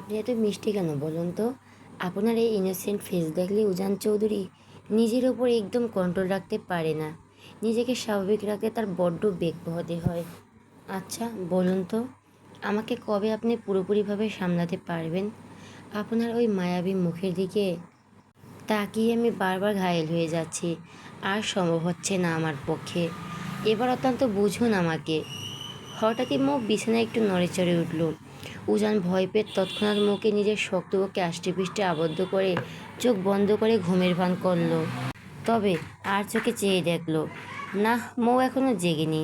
আপনি এত মিষ্টি কেন বলুন তো? আপনার এই ইনোসেন্ট ফেস দেখলে উজান চৌধুরী নিজের ওপর একদম কন্ট্রোল রাখতে পারে না। নিজেকে স্বাভাবিক রাখতে তার বড্ড বেগ পোহাতে হয়। আচ্ছা বলুন তো, আমাকে কবে আপনি পুরোপুরিভাবে সামলাতে পারবেন? আপনার ওই মায়াবী মুখের দিকে তাকিয়ে আমি বারবার ঘায়েল হয়ে যাচ্ছি। আর সম্ভব হচ্ছে না আমার পক্ষে। এবার অত্যন্ত বুঝুন আমাকে। হঠাৎই মুখ বিছানায় একটু নড়েচড়ে উঠল। উজান ভয় পেয়ে তৎক্ষণাৎ মুখে নিজের শক্ত বুকে আষ্টেপৃষ্টে আবদ্ধ করে চোখ বন্ধ করে ঘুমের ভান করল। তবে আর চোখে চেয়ে দেখল, না, মৌ এখনও জেগেনি,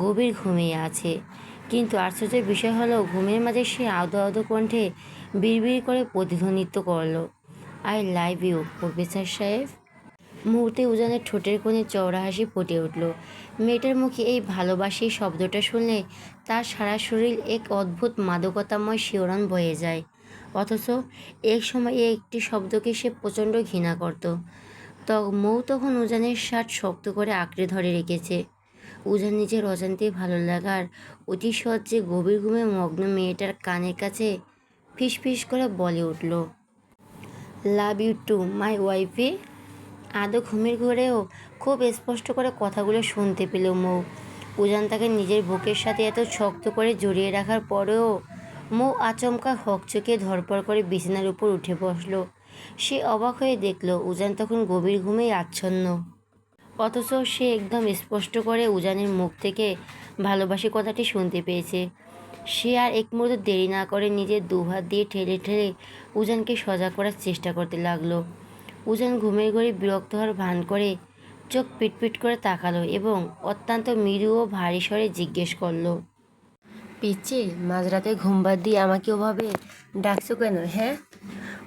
গভীর ঘুমিয়ে আছে। কিন্তু আশ্চর্যের বিষয় হলো, ঘুমের মাঝে সে আদো আদো কণ্ঠে বিড়বিড় করে প্রতিধ্বনিত করল, আই লাভ ইউ প্রফেসর সাহেব। মুহূর্তে উজানের ঠোঁটের কোণে চওড়া হাসি ফুটে উঠল। মেয়েটার মুখে এই ভালোবাসি শব্দটা শুনলে তার সারা শরীর এক অদ্ভুত মাদকতাময় শিহরণ বয়ে যায়। অথচ এক সময় এই একটি শব্দকে সে প্রচণ্ড ঘৃণা করত। মৌ তখন উজানের শার্ট শক্ত করে আঁকড়ে ধরে রেখেছে। উজান নিজের অজান্তেই ভালো লাগার অতি সহজে গভীর ঘুমে মগ্ন মেয়েটার কানের কাছে ফিসফিস করে বলে উঠল, লাভ ইউ টু মাই ওয়াইফে। আদৌ ঘুমের ঘোরেও খুব স্পষ্ট করে কথাগুলো শুনতে পেল মৌ। উজান তাকে নিজের বুকের সাথে এত শক্ত করে জড়িয়ে রাখার পরেও মৌ আচমকা হকচকে ধরপড় করে বিছানার উপর উঠে বসল। সে অবাক হয়ে দেখল উজান তখন গভীর ঘুমেই আচ্ছন্ন। অথচ সে একদম স্পষ্ট করে উজানের মুখ থেকে ভালোবাসি কথাটি শুনতে পেয়েছে। সে আর এক মুহূর্ত দেরি না করে নিজের দুহাত দিয়ে ঠেলে ঠেলে উজানকে সজাগ করার চেষ্টা করতে লাগলো। উজান ঘুমের ঘরে বিরক্ত হওয়ার ভান করে চোখ পিটপিট করে তাকালো এবং অত্যন্ত মৃদু ও ভারী স্বরে জিজ্ঞেস করলো, পিচ্ছি, মাঝরাতে ঘুম বাদ দিয়ে আমাকে ওভাবে ডাকছো কেন, হ্যাঁ?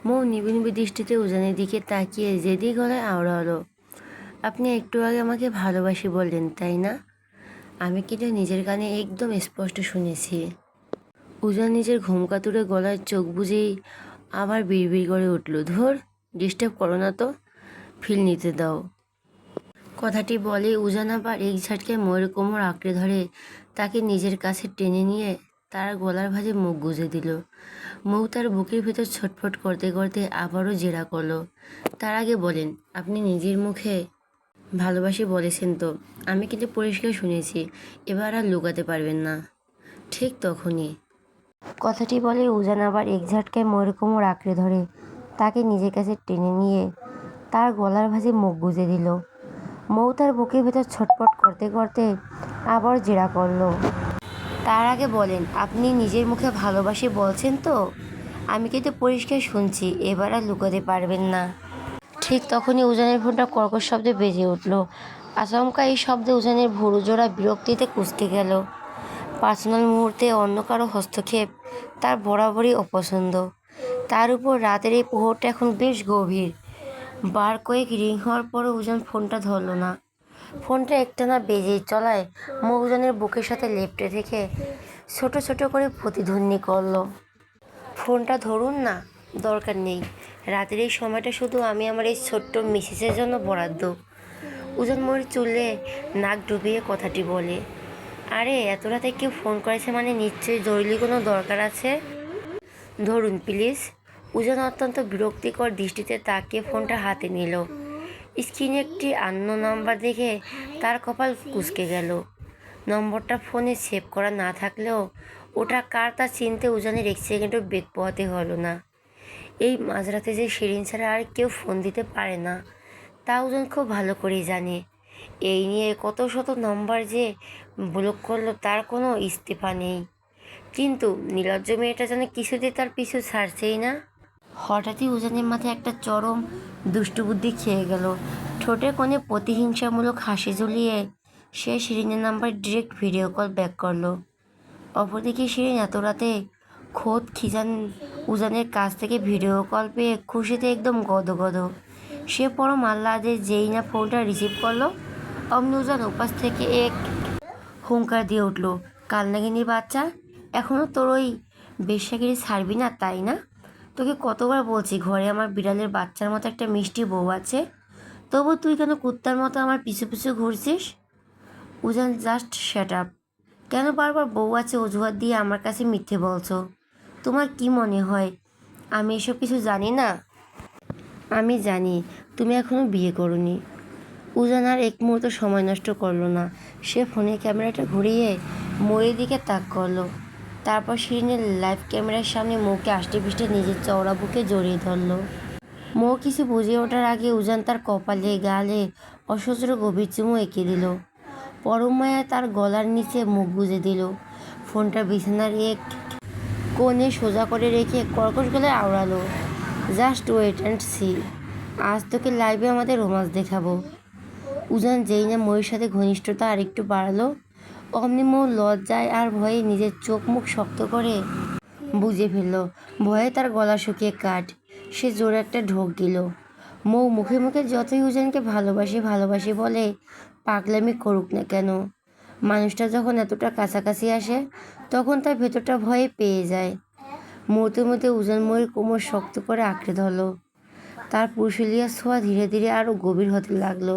মৌ নিবি নিবি দৃষ্টিতে উজানের দিকে তাকিয়ে জেদি গলায় আওড়া হলো, আপনি একটু আগে আমাকে ভালোবাসি বললেন, তাই না? আমি কিন্তু নিজের কানে একদম স্পষ্ট শুনেছি। উজান নিজের ঘুমকাতুরে গলায় চোখ বুঝেই আবার বিড়বিড় করে উঠল, ধুর, ডিস্টার্ব করো না তো, ফিল নিতে দাও। কথাটি বলে উজান আবার এক ঝাটকায় ময়ের কোমর আঁকড়ে ধরে তাকে নিজের কাছে টেনে নিয়ে তার গলার ভাঁজে মুখ গুজে দিল। মৌ তার বুকের ভেতর ছটফট করতে করতে আবারও জেরা করলো, তার আগে বলেন, আপনি নিজের মুখে ভালোবাসি বলেছেন তো? আমি কিন্তু পরিষ্কার শুনেছি, এবার আর লুকাতে পারবেন না। ঠিক তখনই কথাটি বলে উজান আবার এক ঝাটকায় ময়ের কোমর আঁকড়ে ধরে তাকে নিজের কাছে টেনে নিয়ে তার গলার ভাঁজে মুখ গুজে দিল। মৌ তার বুকের ভেতর ছটফট করতে করতে আবার জেরা করলো, তার আগে বলেন, আপনি নিজের মুখে ভালোবাসি বলছেন তো? আমি কিন্তু পরিষ্কার শুনছি, এবার আর লুকাতে পারবেন না। ঠিক তখনই উজানের ফোনটা কর্কশ শব্দে বেজে উঠল। আচমকা এই শব্দে উজানের ভুরু জোড়া বিরক্তিতে কুঁচকে গেল। পার্সোনাল মুহূর্তে অন্য কারো হস্তক্ষেপ তার বরাবরই অপছন্দ। তার উপর রাতের এই প্রহরটা এখন বেশ গভীর। বার কয়েক রিং হওয়ার পরও উজান ফোনটা ধরল না। ফোনটা একটানা বেজেই চলায় মৌজানের বুকের সাথে লেপ্টে থেকে ছোট ছোট করে প্রতিধ্বনি করল, ফোনটা ধরুন না, দরকার নেই, রাতের এই সময়টা শুধু আমি আমার এই ছোট্ট মিসেসের জন্য বরাদ্দ। উজান ময়ূর চুলে নাক ডুবিয়ে কথাটি বলে, আরে এত রাতে কেউ ফোন করেছে মানে নিশ্চয়ই জরুরি কোনো দরকার আছে, ধরুন প্লিজ। উজান অত্যন্ত বিরক্তিকর দৃষ্টিতে তাকিয়ে ফোনটা হাতে নিল। স্ক্রিনে একটি আননোন নাম্বার দেখে তার কপাল কুঁচকে গেল। নম্বরটা ফোনে সেভ করা না থাকলেও ওটা কার তা চিনতে উজানের এক সেকেন্ডও বেগ পোহাতে হলো না। এই মাঝরাতে যে শিরিন ছাড়া আর কেউ ফোন দিতে পারে না তা উজান খুব ভালো করেই জানে। এই নিয়ে কত শত নম্বর যে ব্লক করলো তার কোনো ইস্তেফা নেই। কিন্তু নির্লজ্জ মেয়েটা যেন কিছুতেই তার পিছু ছাড়ছেই না। হঠাৎই উজানের মাথায় একটা চরম দুষ্টু বুদ্ধি খেয়ে গেল। ঠোঁটের কোণে প্রতিহিংসামূলক হাসি ঝুলিয়ে সে শিরিনের number direct video call back করলো। অপরদিকে শিরিন এত রাতে খোদ উজানের কাছ থেকে ভিডিও কল পেয়ে খুশিতে একদম গদগদ। সে পরম আহ্লাদে যেই না ফোনটা রিসিভ করলো, অমনি উজান উপাস থেকে এক হুঙ্কার দিয়ে উঠল, কালনাগিনী বাচ্চা, এখনও তোর ওই বেশ্যাগিরি ছাড়বি না, তাই না? তোকে কতবার বলছি ঘরে আমার বিড়ালের বাচ্চার মতো একটা মিষ্টি বউ আছে, তবু তুই কেন কুত্তার মতো আমার পিছু পিছু ঘুরছিস? উজান, জাস্ট শ্যাট আপ। কেন বারবার বউ আছে অজুহাত দিয়ে আমার কাছে মিথ্যে বলছো? তোমার কি মনে হয় আমি এসব কিছু জানি না? আমি জানি তুমি এখনো বিয়ে করোনি। উজান আর এক মুহূর্ত সময় নষ্ট করলো না। সে ফোনের ক্যামেরাটা ঘুরিয়ে ময়ের দিকে তাক করলো। তারপর শিরিনের লাইভ ক্যামেরার সামনে মৌকে আষ্টে পৃষ্ঠে নিজের চওড়া বুকে জড়িয়ে ধরলো। মৌ কিছু বুঝে ওঠার আগে উজান তার কপালে গালে অসহ্য গভীর চুমু এঁকে দিল। পরম মায়া তার গলার নিচে মুখ গুজে দিল। ফোনটা বিছানার এক কোণে সোজা করে রেখে কর্কশ গলায় আওড়ালো, জাস্ট ওয়েট অ্যান্ড সি, আজ তোকে লাইভে আমাদের রোমান্স দেখাবো। উজান যেই না ময়ের সাথে ঘনিষ্ঠতা আর একটু বাড়ালো, অমনি মৌ লজ্জায় আর ভয়ে নিজের চোখ মুখ শক্ত করে বুঝে ফেলল। ভয়ে তার গলা শুকিয়ে কাঠ। সে জোরে একটা ঢোক দিল। মৌ মুখে মুখে যতই উজানকে ভালোবাসি ভালোবাসি বলে পাগলামি করুক না কেন, মানুষটা যখন এতটা কাছাকাছি আসে তখন তার ভেতরটা ভয়ে পেয়ে যায়। মুহূর্তের মধ্যে উজান ময়ের কোমর শক্ত করে আঁকড়ে ধরল। তার পুরুষলিয়া ছোঁয়া ধীরে ধীরে আরও গভীর হতে লাগলো।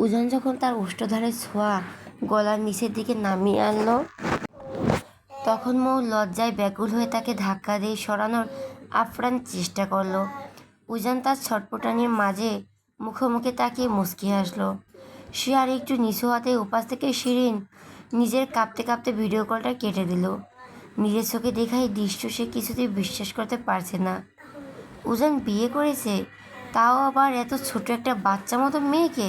উজান যখন তার ওষ্ঠধারের ছোঁয়া গলার নিচের দিকে নামিয়ে আনলো, তখন মৌ লজ্জায় ব্যাকুল হয়ে তাকে ধাক্কা দিয়ে সরানোর আপ্রাণ চেষ্টা করলো। উজান তার ছটপটানির মাঝে মুখোমুখি তাকিয়ে মুচকি হাসলো। সে আর একটু নিচু হাতে উপাস থেকে শিরিন নিজের কাঁপতে কাঁপতে ভিডিও কলটা কেটে দিল। নিজের চোখে দেখা এই দৃশ্য সে কিছুতেই বিশ্বাস করতে পারছে না। উজান বিয়ে করেছে, তাও আবার এত ছোট একটা বাচ্চা মতো মেয়েকে।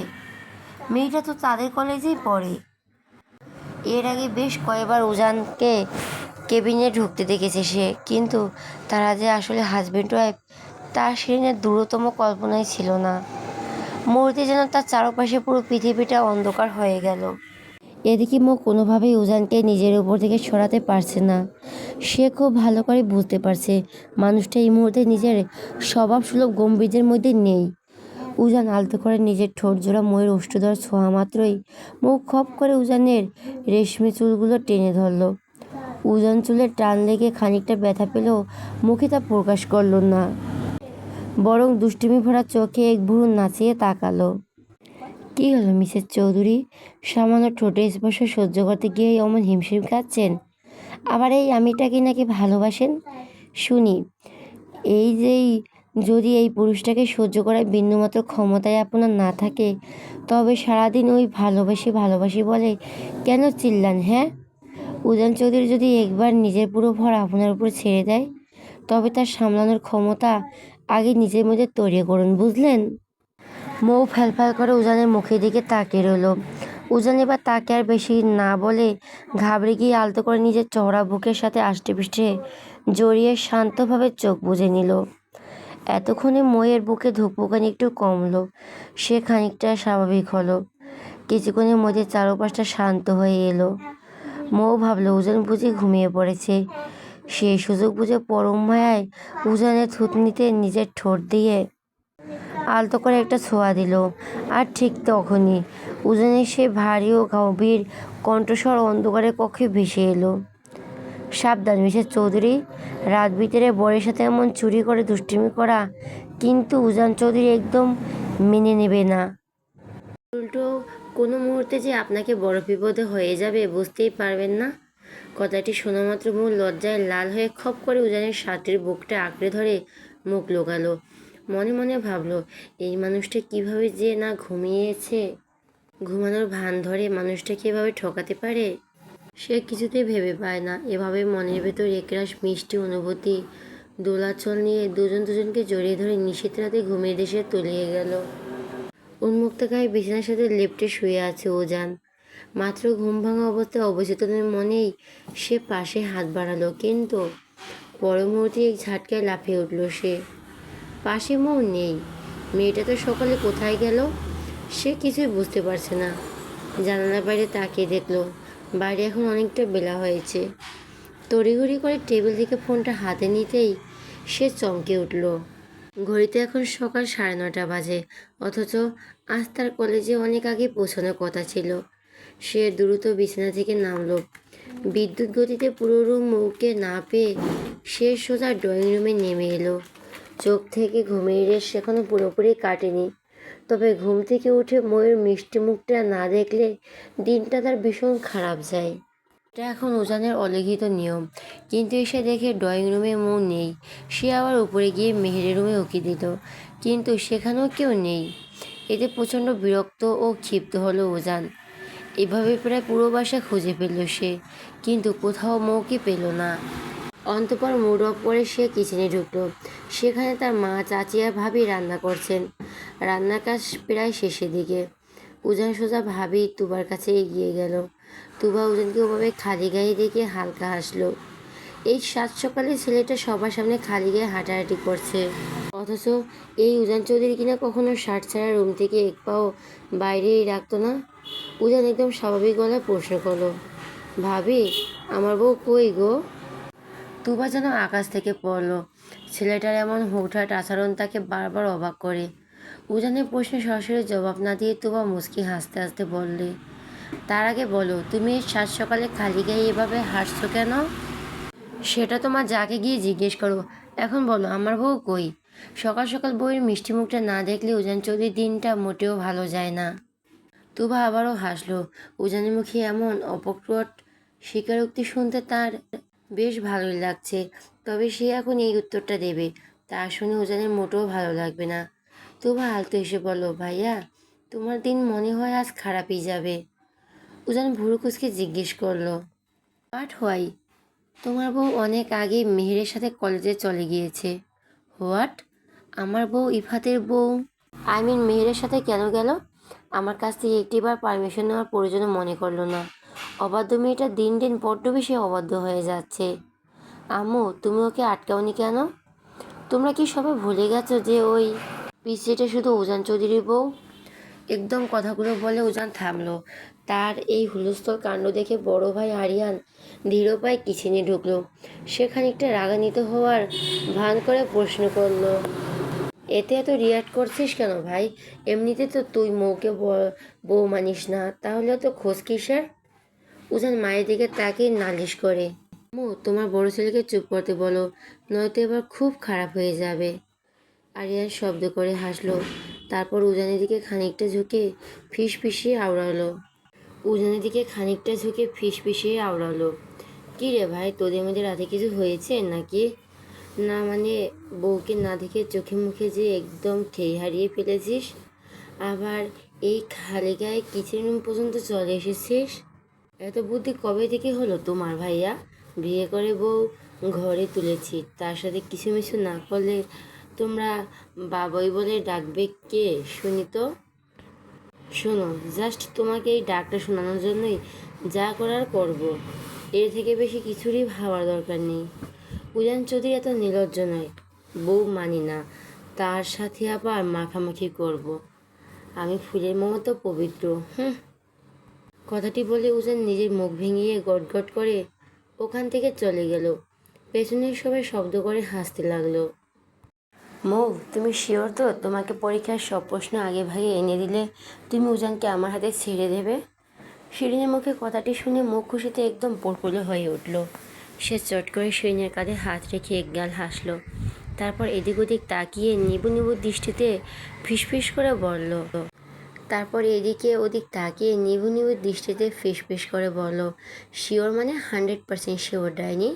মেয়েটা তো তাদের কলেজেই পড়ে। এর আগে বেশ কয়েকবার উজানকে কেবিনে ঢুকতে দেখেছে সে, কিন্তু তারা যে আসলে হাজব্যান্ড ওয়াইফ তার শিরিনের দূরতম কল্পনাই ছিল না। মুহূর্তে যেন তার চারপাশে পুরো পৃথিবীটা অন্ধকার হয়ে গেল। এদিকে মৌ কোনোভাবেই উজানকে নিজের উপর থেকে সরাতে পারছে না। সে খুব ভালো করে বুঝতে পারছে মানুষটা এই মুহূর্তে নিজের স্বভাবসুলভ গম্ভীর্যের মধ্যে নেই। উজান আলতো করে নিজের ঠোঁট জোড়া ময়ের ওষ্ঠধর ছোঁয়া মাত্রই মৌ খপ করে উজানের রেশমি চুলগুলো টেনে ধরল। উজান চুলের টান লেগে খানিকটা ব্যথা পেলেও মুখে তা প্রকাশ করল না, বরং দুষ্টুমি ভরা চোখে এক ভ্রু নাচিয়ে তাকালো। কি হলো মিসেস চৌধুরী, সামান্য ঠোঁটে স্পর্শ সহ্য করতে গিয়ে অমন হিমশিম খাচ্ছেন? আবার এই আমিটাকে নাকি ভালোবাসেন শুনি। যদি এই পুরুষটাকে সহ্য করার বিন্দুমাত্র ক্ষমতায় আপনার না থাকে, তবে সারাদিন ওই ভালোবাসি ভালোবাসি বলে কেন চিল্লান? হ্যাঁ, উজান চৌধুরী যদি একবার নিজের পুরো ভর আপনার উপর ছেড়ে দেয়, তবে তার সামলানোর ক্ষমতা আগে নিজের মধ্যে তৈরি করুন, বুঝলেন? মৌ ফ্যালফ্যাল করে উজানের মুখের দিকে তাকিয়ে রইল। উজান এবার তাকে আর বেশি না বলে ঘাবড়ে গিয়ে আলতো করে নিজের চওড়া বুকের সাথে আষ্টেপৃষ্ঠে জড়িয়ে শান্তভাবে চোখ বুজে নিল। এতক্ষণে ময়ের বুকে ধুকপুকানি একটু কমলো। সে খানিকটা স্বাভাবিক হলো। কিছুক্ষণের মধ্যে চারপাশটা শান্ত হয়ে এলো। মৌ ভাবলো উজান বুঝে ঘুমিয়ে পড়েছে। সেই সুযোগ বুঝে পরম মায়ায় উজানের থুতনিতে নিজের ঠোঁট দিয়ে আলতো করে একটা ছোঁয়া দিল। আর ঠিক তখনই উজানের সে ভারী ও গভীর কণ্ঠস্বর অন্ধকারের কক্ষে ভেসে এলো। সাবধান মিসেস চৌধুরী, রাত ভিতরে বরের সাথে এমন চুরি করে দুষ্টুমি করা কিন্তু উজান চৌধুরী একদম মেনে নেবে না। উল্টো কোনো মুহূর্তে যে আপনাকে বড় বিপদে হয়ে যাবে বুঝতেই পারবেন না। কথাটি শোনা মাত্র মৌ লজ্জায় লাল হয়ে খপ করে উজানের শার্টের বুকটা আঁকড়ে ধরে মুখ লুকালো। মনে মনে ভাবলো এই মানুষটা কিভাবে যে না ঘুমিয়েছে, ঘুমানোর ভান ধরে মানুষটাকে এভাবে ঠকাতে পারে। সে কিছুতেই ভেবে পায় না। এভাবে মনের ভেতর একরাশ মিষ্টি অনুভূতি দোলাচল নিয়ে দুজন দুজনকে জড়িয়ে ধরে নিশীথ রাতে ঘুমের দেশে তলিয়ে গেল। উন্মুক্ত গায়ে বিছানার সাথে লেপ্টে শুয়ে আছে উজান। মাত্র ঘুম ভাঙা অবস্থায় অবচেতনের মনেই সে পাশে হাত বাড়ালো, কিন্তু পর মুহূর্তে এক ঝাটকায় লাফিয়ে উঠল সে। পাশে মৌ নেই। মেয়েটা তো সকালে কোথায় গেল সে কিছুই বুঝতে পারছে না। জানালার বাইরে তাকিয়ে দেখলো বাইরে এখন অনেকটা বেলা হয়েছে। তড়িঘড়ি করে টেবিল থেকে ফোনটা হাতে নিতেই সে চমকে উঠল। ঘড়িতে এখন সকাল 9:30 বাজে, অথচ আজ তার কলেজে অনেক আগে পৌঁছানোর কথা ছিল। সে দ্রুত বিছানা থেকে নামলো। বিদ্যুৎ গতিতে পুরো রুম মৌকে না পেয়ে সে সোজা ড্রয়িং রুমে নেমে এলো। চোখ থেকে ঘুমের রেশ এখনো পুরোপুরি কাটেনি, তবে ঘুম থেকে উঠে ময়ের মিষ্টি মুখটা না দেখলে দিনটা তার ভীষণ খারাপ যায়। এটা এখন উজানের অলিখিত নিয়ম, কিন্তু এসে দেখে ড্রয়িং রুমে মৌ নেই। সে আবার উপরে গিয়ে মেহেরের রুমে উকি দিল, কিন্তু সেখানেও কেউ নেই। এতে প্রচণ্ড বিরক্ত ও ক্ষিপ্ত হলো উজান। এভাবে প্রায় পুরো বাসা খুঁজে পেল সে, কিন্তু কোথাও মৌকে পেল না। অন্তঃপর মুড অফ করে সে কিচেনে ঢুকলো। সেখানে তার মা, চাচি আর ভাবি রান্না করছেন। রান্নার কাজ প্রায় শেষের দিকে। উজান সোজা ভাবি তুবার কাছে এগিয়ে গেল। তুবা উজানকে ওভাবে খালি গায়ে দেখে হালকা হাসলো। এই সাত সকালে ছেলেটা সবার সামনে খালি গায়ে হাঁটাহাঁটি করছে, অথচ এই উজান চৌধুরী কিনা কখনো শার্ট ছাড়া রুম থেকে এক পাও বাইরেই রাখতো না। উজান একদম স্বাভাবিক গলায় প্রশ্ন করলো, ভাবি আমার বউ কই গো? তুবা যেন আকাশ থেকে পড়ল। ছেলেটার এমন হুটহাট আচরণ তাকে বারবার অবাক করে। উজানের প্রশ্নে সরাসরি জবাব না দিয়ে তুবা মুচকি হাসতে হাসতে বললে, তার আগে বলো, তুমি এই সাত সকালে খালি গায়ে এভাবে হাসছো কেন? সেটা তোমার যাকে গিয়ে জিজ্ঞেস করো। এখন বলো আমার বউ কই? সকাল সকাল বউয়ের মিষ্টি মুখটা না দেখলে উজান চৌধুরীর দিনটা মোটেও ভালো যায় না। তুবা আবারও হাসলো। উজানের মুখে এমন অপক্রট স্বীকারোক্তি শুনতে তার বেশ ভালোই লাগছে, তবে সে এখন এই উত্তরটা দেবে তা শুনে উজানের মোটেও ভালো লাগবে না। তুবা আলতো এসে বলল, ভাইয়া তোমার দিন মনে হয় আজ খারাপই যাবে। উজান ভুরু কুঁচকে জিজ্ঞেস করলো, বাট হোয়াই? তোমার বউ অনেক আগে মেহেরের সাথে কলেজে চলে গিয়েছে। হোয়াট? আমার বউ ইফাতের বউ মেহেরের সাথে কেন গেল? আমার কাছ থেকে একটিবার পারমিশন নেওয়ার প্রয়োজন মনে করলো না। অবাধ্য মেয়েটা দিন দিন বড্ড বেশি অবাধ্য হয়ে যাচ্ছে। আম্মু তুমি ওকে আটকাওনি কেন? তোমরা কি সবাই ভুলে গেছো যে ওই পিসিটা শুধু উজান চৌধুরীর বউ? একদম কথাগুলো বলে উজান থামলো। তার এই হুলস্থল কাণ্ড দেখে বড় ভাই আরিয়ান ধীর পায়ে কিচেনে ঢুকলো। সে খানিকটা রাগান্বিত হওয়ার ভান করে প্রশ্ন করলো, এতে এত রিয়াক্ট করছিস কেন ভাই? এমনিতে তো তুই মৌকে বউ মানিস না, তাহলে তো খোঁজ কিসের? উজান মায়ের দিকে তাকিয়ে নালিশ করে, মৌ তোমার বড় ছেলেকে চুপ করতে বলো, নয়তো এবার খুব খারাপ হয়ে যাবে। আরিয়ান শব্দ করে হাসলো, তারপর উজানের দিকে খানিকটা ঝুঁকে ফিস ফিসিয়ে আওড়ালো, কী রে ভাই, তোদের মধ্যে রাতে কিছু হয়েছে নাকি? না মানে বউকে না দেখে চোখে মুখে যে একদম খেই হারিয়ে ফেলেছিস, আবার এই খালি গায়ে কিচেন রুম পর্যন্ত চলে এসেছিস। এত বুদ্ধি কবে থেকে হলো তোমার ভাইয়া? বিয়ে করে বউ ঘরে তুলেছি, তার সাথে কিছু মিছু না করলে তোমরা বাবাই বলে ডাকবে কে শুনি তো? শোনো, জাস্ট তোমাকে এই ডাকটা শোনানোর জন্যই যা করার করব, এর থেকে বেশি কিছুরই ভাবার দরকার নেই। উজান চৌধুরী এত নির্লজ্জ নয়। বউ মানি না, তার সাথে আবার মাখামাখি করব। আমি ফুলের মতো পবিত্র। কথাটি বলে উজান নিজের মুখ ভেঙিয়ে গটগট করে ওখান থেকে চলে গেল। পেছনের সবাই শব্দ করে হাসতে লাগলো। মৌ তুমি শিওর তো তোমাকে পরীক্ষার সব প্রশ্ন আগে ভাগে এনে দিলে তুমি উজানকে আমার হাতে ছেড়ে দেবে? শিরিনের মুখে কথাটি শুনে মুখ খুশিতে একদম পড়পড়ে হয়ে উঠল। সে চট করে শিরিনের কাঁধে হাত রেখে একগাল হাসলো। তারপর এদিক ওদিক তাকিয়ে নিবু নিবু দৃষ্টিতে ফিসফিস করে বলল, শিওর মানে 100% শিওর ডাইনি।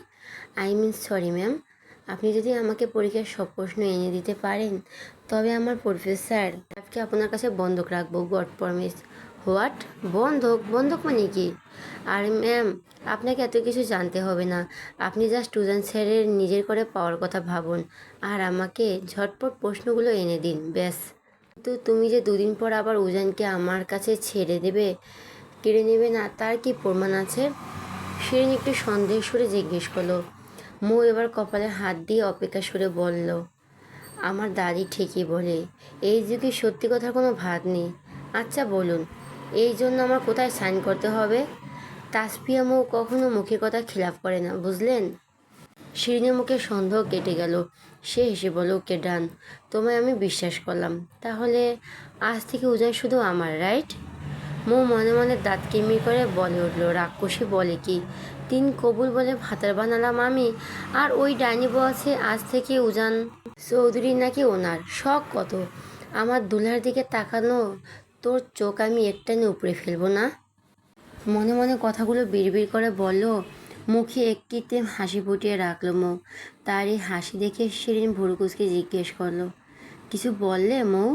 সরি ম্যাম, আপনি যদি আমাকে পরীক্ষার সব প্রশ্ন এনে দিতে পারেন তবে আমার প্রফেসর লাইফকে আপনার কাছে বন্ধক রাখবো, গড প্রমিস। হোয়াট? বন্ধক? বন্ধক মানে কি? আর ম্যাম আপনাকে এত কিছু জানতে হবে না, আপনি জাস্ট উজান স্যারের নিজের করে পাওয়ার কথা ভাবুন আর আমাকে ঝটপট প্রশ্নগুলো এনে দিন, ব্যাস। তো তুমি যে দুদিন পর আবার উজানকে আমার কাছে ছেড়ে দেবে, কেড়ে নেবে না, তার কি প্রমাণ আছে? শিরিন একটু সন্দেহ সুরে জিজ্ঞেস করলো। মৌ এবার কপালে হাত দিয়ে অপেক্ষা সুরে বলল, আমার দাদি ঠিকই বলে, এই যুগে সত্যি কথার কোনো ভাত নেই। আচ্ছা বলুন, এই জন্য আমার কোথায় সাইন করতে হবে? তাসফিয়া মৌ কখনো মুখের কথা খিলাফ করে না, বুঝলেন? শিরিনের মুখে সন্দেহ কেটে গেল। সে হেসে বলল, ওকে ডান, তোমায় আমি বিশ্বাস করলাম। তাহলে আজ থেকে উজান শুধু আমার, রাইট? মৌ মনে মনে দাঁত কিরমির করে বলে উঠল, রাক্ষসী বলে কি, তিন কবুল বলে ভাতার বানালাম আমি, আর ওই ডাইনি বলছে আজ থেকে উজান চৌধুরী নাকি ওনার। শখ কত! আমার দুলার দিকে তাকানো তোর চোখ আমি একটানে উপড়ে ফেলবো না? মনে মনে কথাগুলো বিড়বিড় করে বলল। মুখে এক কৃত্রিম হাসি ফুটিয়ে রাখলো মৌ। তার এই হাসি দেখে শিরিন ভুরুকুচকে জিজ্ঞেস করলো, কিছু বললে মৌ?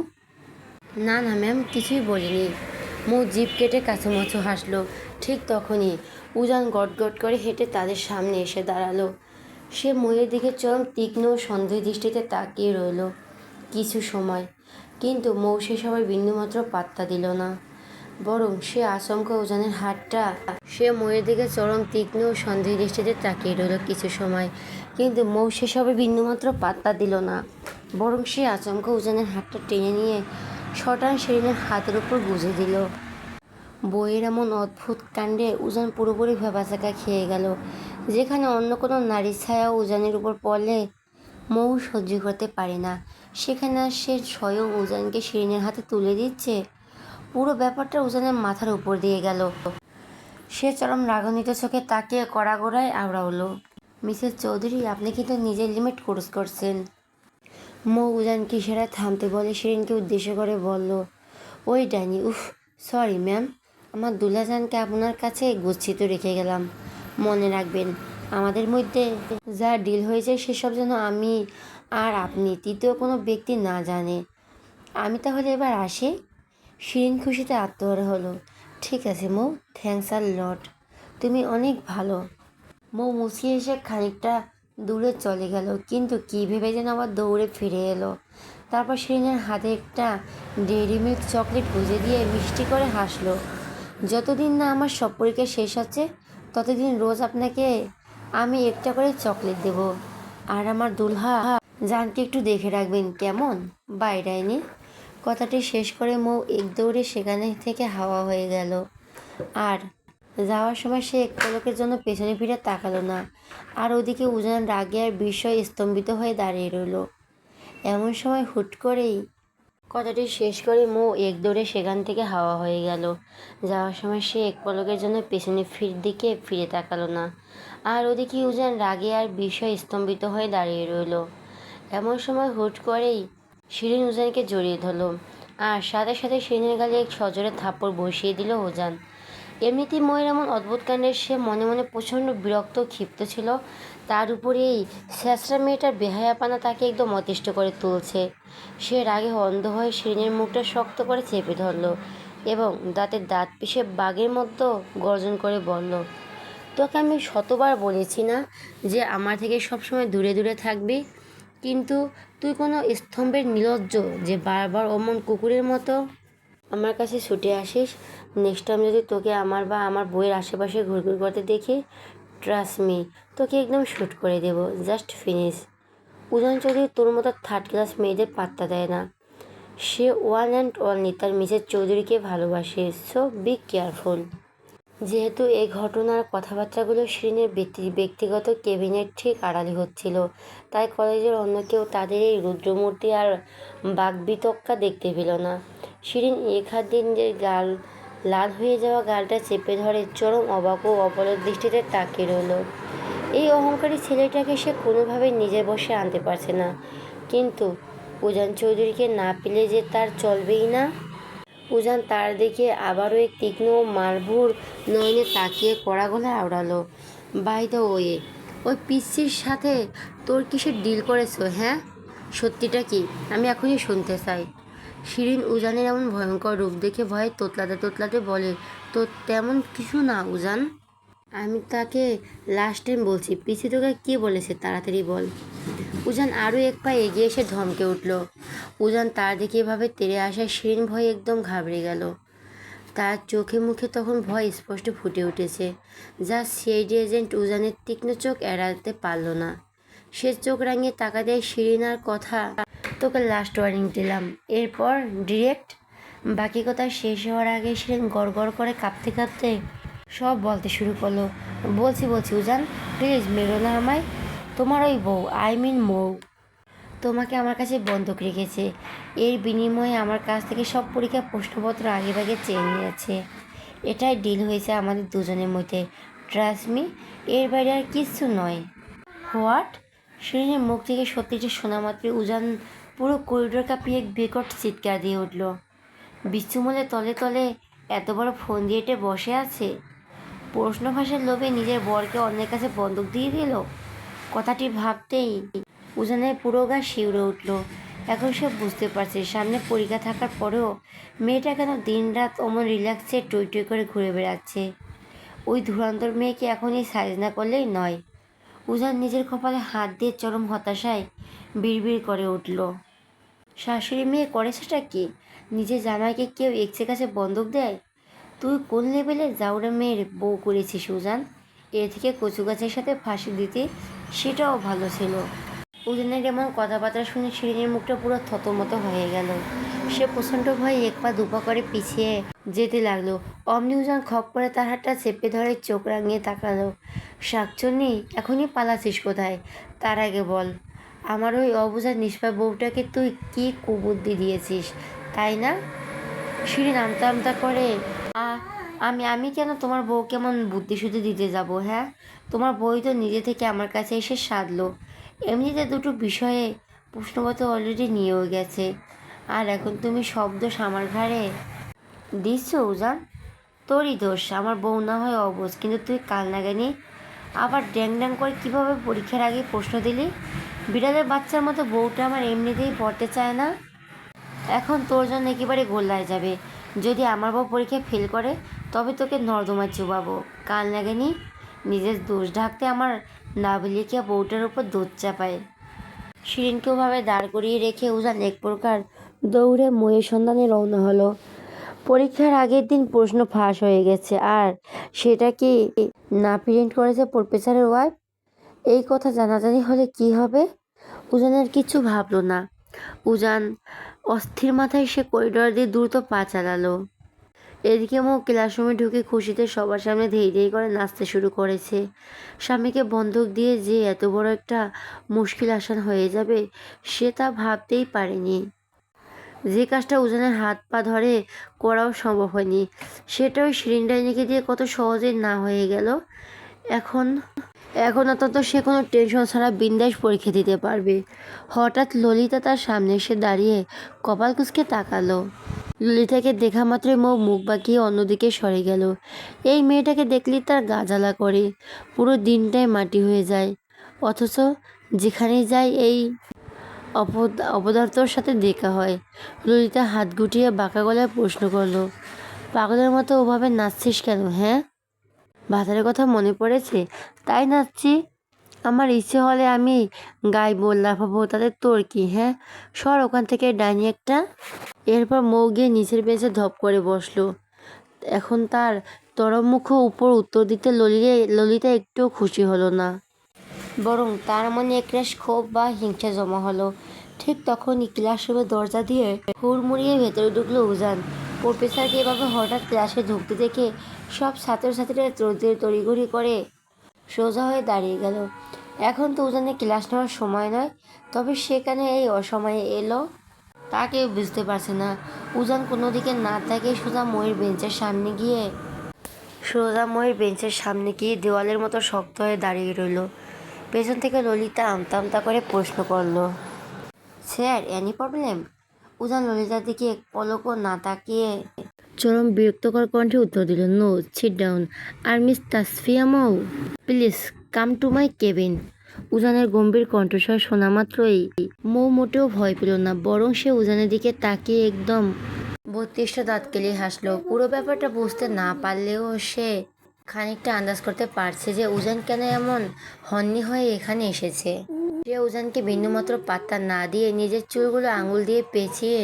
না না ম্যাম, কিছুই বলিনি। মৌ জিভ কেটে কাছুমাছু হাসলো। ঠিক তখনই উজান গটগট করে হেঁটে তাদের সামনে এসে দাঁড়ালো। সে মৌয়ের দিকে চরম তীক্ষ্ণ সন্দেহ দৃষ্টিতে তাকিয়ে রইল কিছু সময়, কিন্তু মৌ সেসবের বিন্দুমাত্র পাত্তা দিল না। বরং সে আচমকা উজানের হাতটা সে মৌয়ের দিকে চরম তীক্ষ্ণ সন্দেহ দৃষ্টিতে তাকিয়ে রইল কিছু সময়, কিন্তু মৌ সেসবের বিন্দুমাত্র পাত্তা দিল না। বরং সে আচমকা উজানের হাতটা টেনে নিয়ে শটান শিরিনের হাতের উপর গুঁজে দিল। বইয়ের এমন অদ্ভুত কাণ্ডে উজান পুরোপুরি ভ্যাবাচ্যাকা খেয়ে গেল। যেখানে অন্য কোনো নারীর ছায়া উজানের উপর পড়লে মৌ সহ্য করতে পারে না, সেখানে সে স্বয়ং উজানকে শিরিনের হাতে তুলে দিচ্ছে। পুরো ব্যাপারটা উজানের মাথার উপর দিয়ে গেল। সে চরম রাগান্বিত চোখে তাকিয়ে কড়াগড়ায় আওড়াল, মিসেস চৌধুরী, আপনি কিন্তু নিজের লিমিট ক্রস করছেন। মৌ উজানকে ইশারায় থামতে বলে শিরিনকে উদ্দেশ্য করে বলল, ওই ডাইনি, উফ সরি ম্যাম, আমার দুলাজানকে আপনার কাছে গচ্ছিত রেখে গেলাম। মনে রাখবেন, আমাদের মধ্যে যা ডিল হয়েছে সেসব যেন আমি আর আপনি তৃতীয় কোনো ব্যক্তি না জানে। আমি তাহলে এবার আসি। শিরিন খুশিতে আত্মহারা হলো। ঠিক আছে মৌ, থ্যাঙ্কস আ লট, তুমি অনেক ভালো। মৌ মুচকি এসে খানিকটা দূরে চলে গেল, কিন্তু কী ভেবে যেন আবার দৌড়ে ফিরে এলো। তারপর শিরিনের হাতে একটা ডেইরি মিল্ক চকলেট গুঁজে দিয়ে মিষ্টি করে হাসলো। যতদিন না আমার সব পরীক্ষা শেষ হচ্ছে ততদিন রোজ আপনাকে আমি একটা করে চকলেট দেব। আর আমার দুলহা জানকে একটু দেখে রাখবেন, কেমন? বাই ডাইনি। কথাটি শেষ করে মৌ এক দৌড়ে সেখানে থেকে হাওয়া হয়ে গেল। আর যাওয়ার সময় সে এক পলকের জন্য পেছনে ফিরে তাকালো না। আর ওদিকে উজান রাগে আর বিস্ময়ে স্তম্ভিত হয়ে দাঁড়িয়ে রইল। এমন সময় হুট করেই কথাটি শেষ করে মৌ এক দৌড়ে সেখান থেকে হাওয়া হয়ে গেল। যাওয়ার সময় সে এক পলকের জন্য পেছনে দিকে ফিরে তাকালো না। আর ওদিকে উজান রাগে আর বিস্ময়ে স্তম্ভিত হয়ে দাঁড়িয়ে রইল। এমন সময় হুট করেই শিরিন উজানকে জড়িয়ে ধরল, আর সাথে সাথে শিরিনের গালে এক সজোরে থাপ্পড় বসিয়ে দিল উজান। এমনিতেই ময়ের এমন অদ্ভুত কাণ্ডে সে মনে মনে প্রচণ্ড বিরক্ত ক্ষিপ্ত ছিল। তার উপরে এই স্যাঁচড়া মেয়েটার বেহায়াপনা তাকে একদম অতিষ্ঠ করে তুলছে। সে রাগে অন্ধ হয়ে শিরিনের মুখটা শক্ত করে চেপে ধরল এবং দাঁতে দাঁত পিষে বাঘের মতো গর্জন করে বলল, তোকে আমি শতবার বলেছি না যে আমার থেকে সবসময় দূরে দূরে থাকবি, কিন্তু তুই কোনো স্তম্ভের নির্লজ্জ যে বারবার অমন কুকুরের মতো আমার কাছে ছুটে আসিস। নেক্সট টাইম যদি তোকে আমার বা আমার বইয়ের আশেপাশে ঘুরঘুর করতে দেখি, ট্রাস্ট মি, তোকে একদম শ্যুট করে দেবো, জাস্ট ফিনিশ। উজান চৌধুরী তোর মতো থার্ড ক্লাস মেয়েদের পাত্তা দেয় না। সে ওয়ান অ্যান্ড অনলি তার মিসেস চৌধুরীকে ভালোবাসে, সো বি কেয়ারফুল। যেহেতু এই ঘটনার কথাবার্তাগুলো শিরিনের ব্যক্তিগত কেবিনের ঠিক আড়ালে হচ্ছিল, তাই কলেজের অন্য কেউ তাদের এই রুদ্রমূর্তি আর বাকবিতক্কা দেখতে পেল না। শিরিন এক হাত দিয়ে নিজের লাল হয়ে যাওয়া গালটা চেপে ধরে চরম অবাক ও অপলক দৃষ্টিতে তাকিয়ে রইল। এই অহংকারী ছেলেটাকে সে কোনোভাবেই নিজের বশে আনতে পারছে না, কিন্তু উজান চৌধুরীকে না পেলে যে তার চলবেই না। উজান তার দিকে আবারও এক তীক্ষ্ণ মারভুর নয়নে তাকিয়ে কড়া গলায় আওড়ালো, বাই দ্য ওয়ে, ওই পিচ্চির সাথে তোর কিসের ডিল করেছো? হ্যাঁ, সত্যিটা কি? আমি এখনই শুনতে চাই। শিরিন উজানের এমন ভয়ঙ্কর রূপ দেখে ভয়ে তোতলাতে তোতলাতে বলে, তো তেমন কিছু না উজান। আমি তাকে লাস্ট টাইম বলছি, পিসি তোকে কী বলেছে তাড়াতাড়ি বল। উজান আরও এক পা এগিয়ে এসে ধমকে উঠল। উজান তার দিকে এভাবে তেড়ে আসায় শিরিন ভয়ে একদম ঘাবড়ে গেল। তার চোখে মুখে তখন ভয় স্পষ্ট ফুটে উঠেছে, যা সিআইডি এজেন্ট উজানের তীক্ষ্ণ চোখ এড়াতে পারল না। সে চোখ রাঙিয়ে তাকা দেয়, শিরিন আর কথা, তোকে লাস্ট ওয়ার্নিং দিলাম, এরপর ডিরেক্ট। বাকি কথা শেষ হওয়ার আগে শিরিন গড় গড় করে কাঁপতে কাঁপতে সব বলতে শুরু করলো, বলছি উজান, প্লিজ মেরো না আমায়। তোমার ওই বউ, আই মিন মৌ, তোমাকে আমার কাছে বন্ধক রেখেছে। এর বিনিময়ে আমার কাছ থেকে সব পরীক্ষা প্রশ্নপত্র আগেভাগে চেয়ে নিয়েছে। এটাই ডিল হয়েছে আমাদের দুজনের মধ্যে, ট্রাস্ট মি, এর বাইরে আর কিচ্ছু নয়। হোয়াট? শিরিনের মুখ থেকে সত্যিটা শোনা মাত্রই উজান পুরো করিডোর কাঁপিয়ে এক বিকট চিৎকার দিয়ে উঠল। বিচ্ছুমলে তলে তলে এত বড় ফোন দিয়ে বসে আছে। প্রশ্ন ফাঁসের লোভে নিজের বরকে অন্যের কাছে বন্দুক দিয়ে দিল। কথাটি ভাবতেই উজানের পুরো গা শিউরে উঠল। এখন সে বুঝতে পারছে সামনে পরীক্ষা থাকার পরেও মেয়েটা কেন দিনরাত অমন রিল্যাক্সে টই টই করে ঘুরে বেড়াচ্ছে। ওই ধুরন্ধর মেয়েকে এখনই সাইজ না করলেই নয়। উজান নিজের কপালে হাত দিয়ে চরম হতাশায় বিড়বিড় করে উঠল। শাশুড়ি মেয়ে করেছেটা কি? নিজের জামাইকে কেউ এক্সের কাছে বন্দুক দেয়? তুই কোন লেভেলের জাউরে মেয়ের বউ করেছিস উজান? এ থেকে কচু গাছের সাথে ফাঁসি দিতে সেটাও ভালো ছিল। উজানের এমন কথাবার্তা শুনে শিরিনের মুখটা পুরো থতমত হয়ে গেল। সে প্রচণ্ড ভয়ে এক পা দুপা করে পিছিয়ে যেতে লাগলো। অমনি উজান খপ করে তার হাতটা চেপে ধরে চোখ রাঙিয়ে তাকালো। শাকচুন্নি, এখনই পালাচ্ছিস কোথায়? তার আগে বল, আমার ওই অবুঝা নিষ্পাপ বউটাকে তুই কি কুবুদ্ধি দিয়েছিস, তাই না? শিরিন আমতা আমতা করে আমি আমি কেন তোমার বউ কেমন বুদ্ধিশুদ্ধি দিতে যাব? হ্যাঁ, তোমার বই তো নিজে থেকে আমার কাছে এসে সাধলো। এমনিতে দুটো বিষয়ে প্রশ্নপত্র অলরেডি নিয়েও গেছে, আর এখন তুমি সব দোষ আমার ঘাড়ে দিচ্ছ উজান। তোরই দোষ, আমার বউ না হয় অবুঝ, কিন্তু তুই কাল নাগানি আবার ড্যাং ড্যাং করে কীভাবে পরীক্ষার আগে প্রশ্ন দিলি? বিড়ালের বাচ্চার মতো বউটা আমার এমনিতেই পড়তে চায় না, এখন তোর জন্য একেবারে গোল্লায় যাবে। যদি আমার বউ পরীক্ষায় ফেল করে তবে তোকে নর্দমায় চুবাবো। কাল নাগেনি নিজের দোষ ঢাকতে আমার নাবালিকা বউটার উপর দোষ চাপায়। শিরিনকে ওভাবে দাঁড় করিয়ে রেখে উজান এক প্রকার দৌড়ে ময়ের সন্ধানে রওনা হলো। পরীক্ষার আগের দিন প্রশ্ন ফাঁস হয়ে গেছে, আর সেটা কি না প্রিন্ট করেছে প্রফেসরের ওয়াইফ। এই কথা জানাজানি হলে কি হবে? উজানের কিছু ভাবলো না। উজান অস্থির মাথায় সে করিডর দিয়ে দ্রুত পা চালালো। এদিকে মো ক্লাসরুমে ঢুকে খুশিতে সবার সামনে ধেই ধেই করে নাচতে শুরু করেছে। স্বামীকে বন্দুক দিয়ে যে এত বড় একটা মুশকিল আসান হয়ে যাবে সে তা ভাবতেই পারেনি। যে কাজটা উজানের হাত পা ধরে করাও সম্ভব হয়নি সেটা ওই শিরিন ডাইনিকে দিয়ে কত সহজেই না হয়ে গেল। এখন এখন অন্তত সে কোনো টেনশন ছাড়া বিন্দাস পরীক্ষা দিতে পারবে। হঠাৎ ললিতা তার সামনে এসে দাঁড়িয়ে কপাল কুঁচকে তাকালো। ললিতাকে দেখা মাত্রই মুখ বাঁকিয়ে অন্যদিকে সরে গেল। এই মেয়েটাকে দেখলেই তার গা জ্বালা করে, পুরো দিনটাই মাটি হয়ে যায়। অথচ যেখানেই যায় এই অপদার্থর সাথে দেখা হয়। ললিতা হাত গুটিয়ে বাঁকা গলায় প্রশ্ন করলো, পাগলের মতো ওভাবে নাচছিস কেন? হ্যাঁ, ভাতারের কথা মনে পড়েছে তাই নাচছি। আমার ইচ্ছে হলে আমি গাইবো, লাফাবো, তাদের তোর কি? হ্যাঁ, সর ওখান থেকে ডাইনি একটা। এরপর মৌ গিয়ে নিচের বেঞ্চে ধপ করে বসলো। এখন তার তরমুখ উপর উত্তর দিতে ললিতা একটুও খুশি হলো না, বরং তার মনে একরাশ ক্ষোভ বা হিংসা জমা হলো। ঠিক তখনই ক্লাসরুমের দরজা দিয়ে হুড়মুড়িয়ে ভেতরে ঢুকলো উজান। প্রফেসরকে এভাবে হঠাৎ ক্লাসে ঢুকতে দেখে সব ছাত্রছাত্রীরা তড়িঘড়ি করে সোজা হয়ে দাঁড়িয়ে গেল। এখন তো উজানের ক্লাস নেওয়ার সময় নয়, তবে সে কেন এই অসময়ে এলো তা কেউ বুঝতে পারছে না। উজান কোনো দিকে না তাকিয়ে সোজা ময়ের বেঞ্চের সামনে গিয়ে দেওয়ালের মতো শক্ত হয়ে দাঁড়িয়ে রইল। পেছন থেকে ললিতা আমতা আমতা করে প্রশ্ন করলো, স্যার, এনি প্রবলেম? উজান ললিতার দিকে এক পলকও না তাকিয়ে চরম বিরক্তকর কণ্ঠে উত্তর দিল, নো, সিট ডাউন। আর miss Tasfia Mou, please come to my cabin. উজানের গম্ভীর কণ্ঠস্বর শোনা মাত্রই মৌ মোটেও ভয় পেল না, বরং সে উজানের দিকে তাকিয়ে একদম 32টা দাঁত কেলিয়ে হাসলো। পুরো ব্যাপারটা বুঝতে না পারলেও সে খানিকটা আন্দাজ করতে পারছে যে উজান কেন এমন হন্যি হয়ে এখানে এসেছে। সে উজানকে বিন্দুমাত্র পাত্তা না দিয়ে নিজের চুলগুলো আঙুল দিয়ে পেঁচিয়ে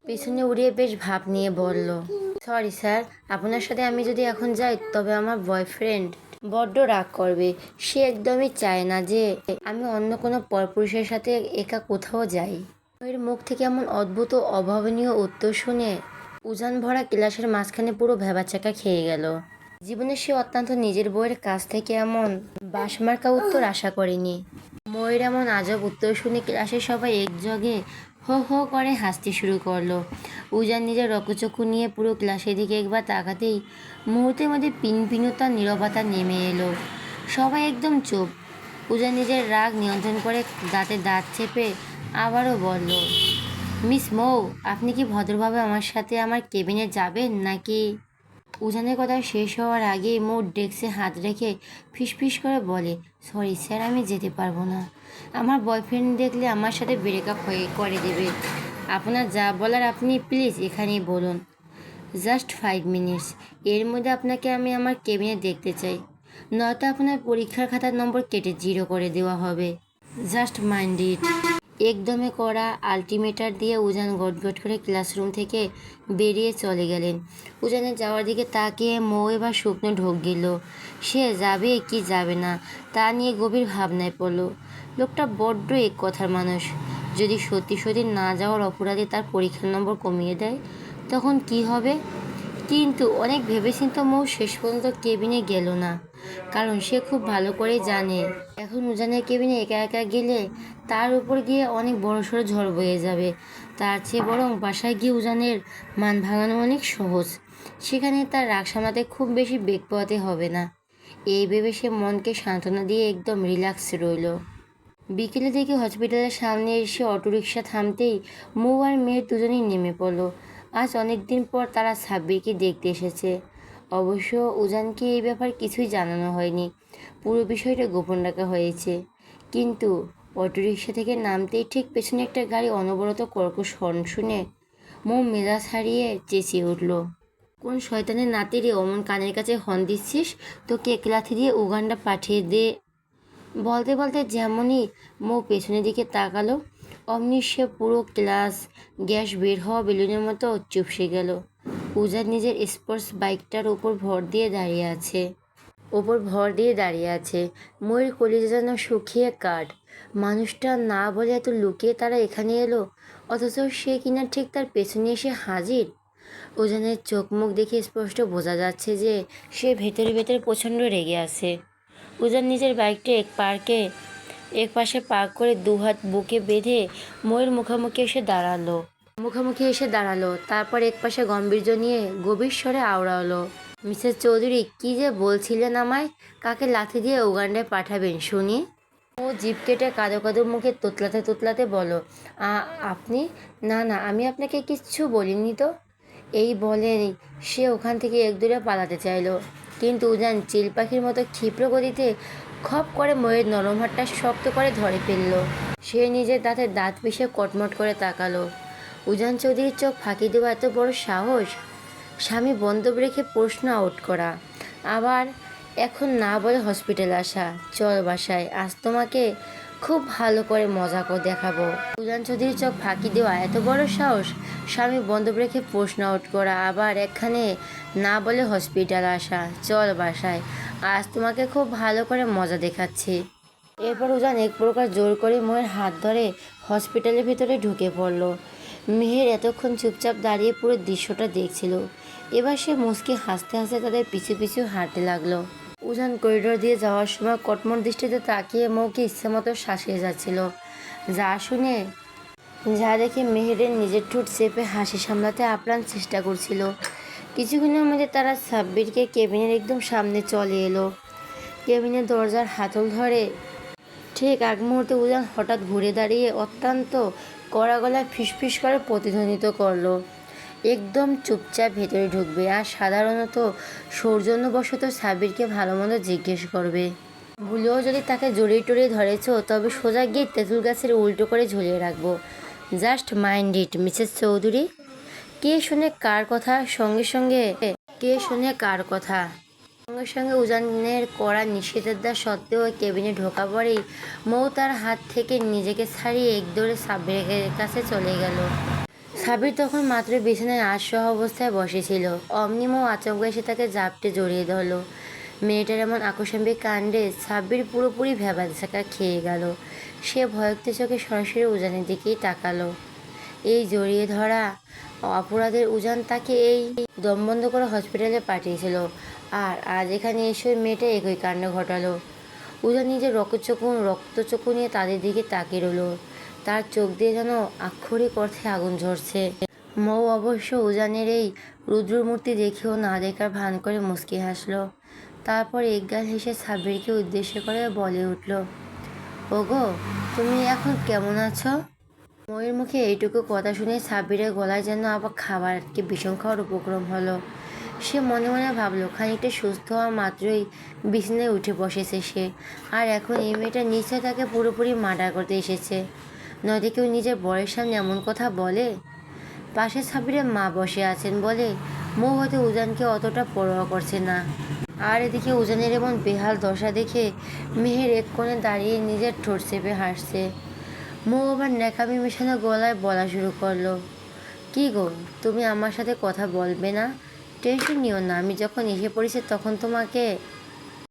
পিছনে উড়িয়ে বেশ ভাব নিয়ে বলল, সরি স্যার, আপনার সাথে আমি যদি এখন যাই তবে আমার বয়ফ্রেন্ড বড্ড রাগ করবে। সে একদমই চায় না যে আমি অন্য কোনো পরপুরুষের সাথে একা কোথাও যাই। এর মুখ থেকে এমন অদ্ভুত ও অভাবনীয় উত্তর শুনে উজান ভরা ক্লাসের মাঝখানে পুরো ভ্যাবাচ্যাকা খেয়ে গেল। জীবনে সে অত্যন্ত নিজের বইয়ের কাছ থেকে এমন বাসমার্কা উত্তর আশা করেনি। ময়ের এমন আজব উত্তর শুনে ক্লাসের সবাই একযোগে হো হো করে হাসতে শুরু করলো। উজান নিজের রক্তচক্ষু নিয়ে পুরো ক্লাসের দিকে একবার তাকাতেই মুহূর্তের মধ্যে পিনপিনতার নীরবতা নেমে এলো। সবাই একদম চুপ। উজান নিজের রাগ নিয়ন্ত্রণ করে দাঁতে দাঁত চেপে আবারও বলল, মিস মৌ, আপনি কি ভদ্রভাবে আমার সাথে আমার কেবিনে যাবেন নাকি উজানের কথা শেষ হওয়ার আগেই মৌ ডেস্কে হাত রেখে ফিসফিস করে বলে, সরি স্যার, আমি যেতে পারবো না। আমার বয়ফ্রেন্ড দেখলে আমার সাথে ব্রেকআপ হয়ে করে দেবে। আপনার যা বলার আপনি প্লিজ এখানেই বলুন। জাস্ট 5 মিনিটস, এর মধ্যে আপনাকে আমি আমার কেবিনে দেখতে চাই, নয়তো আপনার পরীক্ষার খাতার নম্বর কেটে 0 করে দেওয়া হবে। জাস্ট মাইন্ড ইট। একদমে করা আলটিমেটার দিয়ে উজান গটগট করে ক্লাসরুম থেকে বেরিয়ে চলে গেলেন। উজানের যাওয়ার দিকে তাকিয়ে মৌ এবার শুকনো ঢোক গেল। সে যাবে কি যাবে না তা নিয়ে গভীর ভাবনায় পড়ল। লোকটা বড্ড এক কথার মানুষ। যদি সত্যি সত্যি না যাওয়ার অপরাধে তার পরীক্ষার নম্বর কমিয়ে দেয় তখন কি হবে? কিন্তু অনেক ভেবেচিন্তে মৌ শেষ পর্যন্ত কেবিনে গেল না, কারণ সে খুব ভালো করে জানে এখন উজানের কেবিনে একা একা গেলে তার উপর গিয়ে অনেক বড়সড় ঝড় বয়ে যাবে। তার চেয়ে বরং বাসায় গিয়ে উজানের মান ভাঙানো অনেক সহজ। সেখানে তার রাগ সামলাতে খুব বেশি বেগ পোহাতে হবে না। এই ভেবে সে মনকে সান্ত্বনা দিয়ে একদম রিল্যাক্স রইল। বিকেলে দেখে হসপিটালের সামনে এসে অটোরিকশা থামতেই মৌ আর মেয়ের দুজনেই নেমে পড়ল। আজ অনেক দিন পর তারা সাব্বিরকে দেখতে এসেছে। অবশ্য উজানকে এই ব্যাপার কিছুই জানানো হয়নি, পুরো বিষয়টা গোপন রাখা হয়েছে। কিন্তু অটোরিকশা থেকে নামতেই ঠিক পেছনে একটা গাড়ি অনবরত কর্কশ হর্ন শুনে মৌ মেজাজ হারিয়ে চেঁচিয়ে উঠল, কোন শয়তানের নাতি রে অমন কানের কাছে হর্ন দিচ্ছিস? তোকে এক লাথি দিয়ে উগান্ডা পাঠিয়ে দে। বলতে বলতে যেমনই মৌ পেছনের দিকে তাকালো অমনি সে পুরো ক্লাস গ্যাস বের হওয়া বেলুনের মতো চুপসে গেল। উজান নিজের স্পোর্টস বাইকটার ওপর ভর দিয়ে দাঁড়িয়ে আছে। ময়ূর কলিজা যেন শুকিয়ে কাঠ। মানুষটা না বলে এত লুকিয়ে তারা এখানে এলো, অথচ সে কিনা ঠিক তার পেছনে এসে হাজির। উজানের চোখ মুখ দেখে স্পষ্ট বোঝা যাচ্ছে যে সে ভেতরে ভেতরে প্রচণ্ড রেগে আছে। উজান নিজের বাইকটা এক পাশে পার্ক করে দুহাত বুকে বেঁধে ময়ূর মুখোমুখি এসে দাঁড়ালো। তারপর এক পাশে গাম্ভীর্য নিয়ে গভীর স্বরে আওড়ালো, মিসেস চৌধুরী, কি যে বলছিলেন আমায়? কাকে লাথি দিয়ে উগান্ডায় পাঠাবেন শুনি? ও জিভ কেটে কাঁদো কাঁদো মুখে তোতলাতে বলো, আপনি? না না, আমি আপনাকে কিচ্ছু বলিনি তো। এই বলেই সে ওখান থেকে একদূরে পালাতে চাইল, কিন্তু উজান চিল পাখির মতো ক্ষিপ্র গতিতে খপ করে ময়ের নরম হাতটা শক্ত করে ধরে ফেলল। সে নিজের দাঁত পিষে কটমট করে তাকালো। উজান চৌধুরীর চোখ ফাঁকি দেওয়া এত বড় সাহস! স্বামী বন্ধব রেখে প্রশ্ন আউট করা, আবার এখন না বলে হসপিটালে আসা। চল বাসায়, আজ তোমাকে খুব ভালো করে মজা করে দেখাবো। উজান চৌধুরীর চোখ ফাঁকি দেওয়া এত বড় সাহস! স্বামী বন্ধব রেখে প্রশ্ন আউট করা, আবার এখানে না বলে হসপিটাল আসা। চল বাসায়, আজ তোমাকে খুব ভালো করে মজা দেখাচ্ছি। এরপর উজান এক প্রকার জোর করে মেয়ের হাত ধরে হসপিটালের ভিতরে ঢুকে পড়ল। মেহের এতক্ষণ চুপচাপ দাঁড়িয়ে পুরো দৃশ্যটা দেখছিল। এবার সে মুচকি হাসতে হাসতে তাদের পিছু পিছু হাঁটতে লাগলো। উজান করিডোর দিয়ে যাওয়ার সময় কটমট দৃষ্টিতে তাকিয়ে মৌকে ইচ্ছেমতো শাসিয়ে যাচ্ছিল। যা দেখে মেহেরের নিজের ঠোঁট চেপে হাসি সামলাতে আপ্রাণ চেষ্টা করছিল। কিছুক্ষণের মধ্যে তারা সাব্বিরকে কেবিনের একদম সামনে চলে এলো। কেবিনের দরজার হাতল ধরে ঠিক আগ মুহূর্তে উজান হঠাৎ ঘুরে দাঁড়িয়ে অত্যন্ত কড়া গলায় ফিসফিস করে প্রতিধ্বনিত করলো, একদম চুপচাপ ভেতরে ঢুকবে, আর সাধারণত সৌজন্যবশত সাব্বিরকে ভালো মন্দ জিজ্ঞেস করবে। ভুলেও যদি তাকে জড়িয়ে টড়িয়ে ধরেছ তবে সোজা গিয়ে তেঁতুল গাছের উল্টো করে ঝুলিয়ে রাখবো। Just mind it, Mrs Chowdhury. কে শোনে কার কথা? সঙ্গে সঙ্গে উজানের কড়া নিষেধাজ্ঞা সত্ত্বেও কেবিনে ঢোকা পরেই মৌ তার হাত থেকে নিজেকে ছাড়িয়ে একদৌড়ে সাব্বিরের কাছে চলে গেল। সাব্বির তখন মাত্র বিছানায় আধশোয়া অবস্থায় বসেছিল। অমনি মৌ আচমকা এসে তাকে জাপটে জড়িয়ে ধরল। মেয়েটার এমন আকস্মিক কাণ্ডে সাব্বির পুরোপুরি ভ্যাবাচ্যাকা খেয়ে গেল। সে ভয়ক্ত চোখে সরাসরি উজানের দিকেই তাকালো। এই জড়িয়ে ধরা অপরাধের উজান তাকে এই দমবন্ধ করে হসপিটালে পাঠিয়েছিল, আর আজ এখানে এসে মেয়েটা একই কাণ্ড ঘটালো। উজান নিজের রক্তচক্ষু নিয়ে তাদের দিকে তাকিয়ে রইল। তার চোখ দিয়ে যেন আক্ষরিক অর্থে আগুন ঝরছে। মৌ অবশ্য উজানের এই রুদ্রমূর্তি দেখেও না দেখার ভান করে মুচকি হাসল। তারপর একগাল হেসে সাব্বিরকে উদ্দেশ্য করে বলে উঠল, ওগো, তুমি এখন কেমন আছো? ময়ের মুখে এইটুকু কথা শুনে সাব্বিরের গলায় যেন আবার খাবার আটকে বিষম খাওয়ার উপক্রম হলো। সে মনে মনে ভাবলো খানিকটা সুস্থ হওয়া মাত্রই বিছানায় উঠে বসেছে সে, আর এখন এই মেয়েটা নিশ্চয় তাকে পুরোপুরি মার্ডার করতে এসেছে। নয়তো কেউ নিজের বরের সামনে এমন কথা বলে? পাশে সাবিরের মা বসে আছেন বলে মৌ হয়তো উজানকে অতটা পরোয়া করছে না। আর এদিকে উজানের এমন বেহাল দশা দেখে মেহের এক কোণে দাঁড়িয়ে নিজের ঠোঁট চেপে হাসছে। মৌ আবার ন্যাকামি মেশানো গলায় বলা শুরু করলো, কি গো, তুমি আমার সাথে কথা বলবে না? টেনশন নিও না, আমি যখন এসে পড়েছি তখন তোমাকে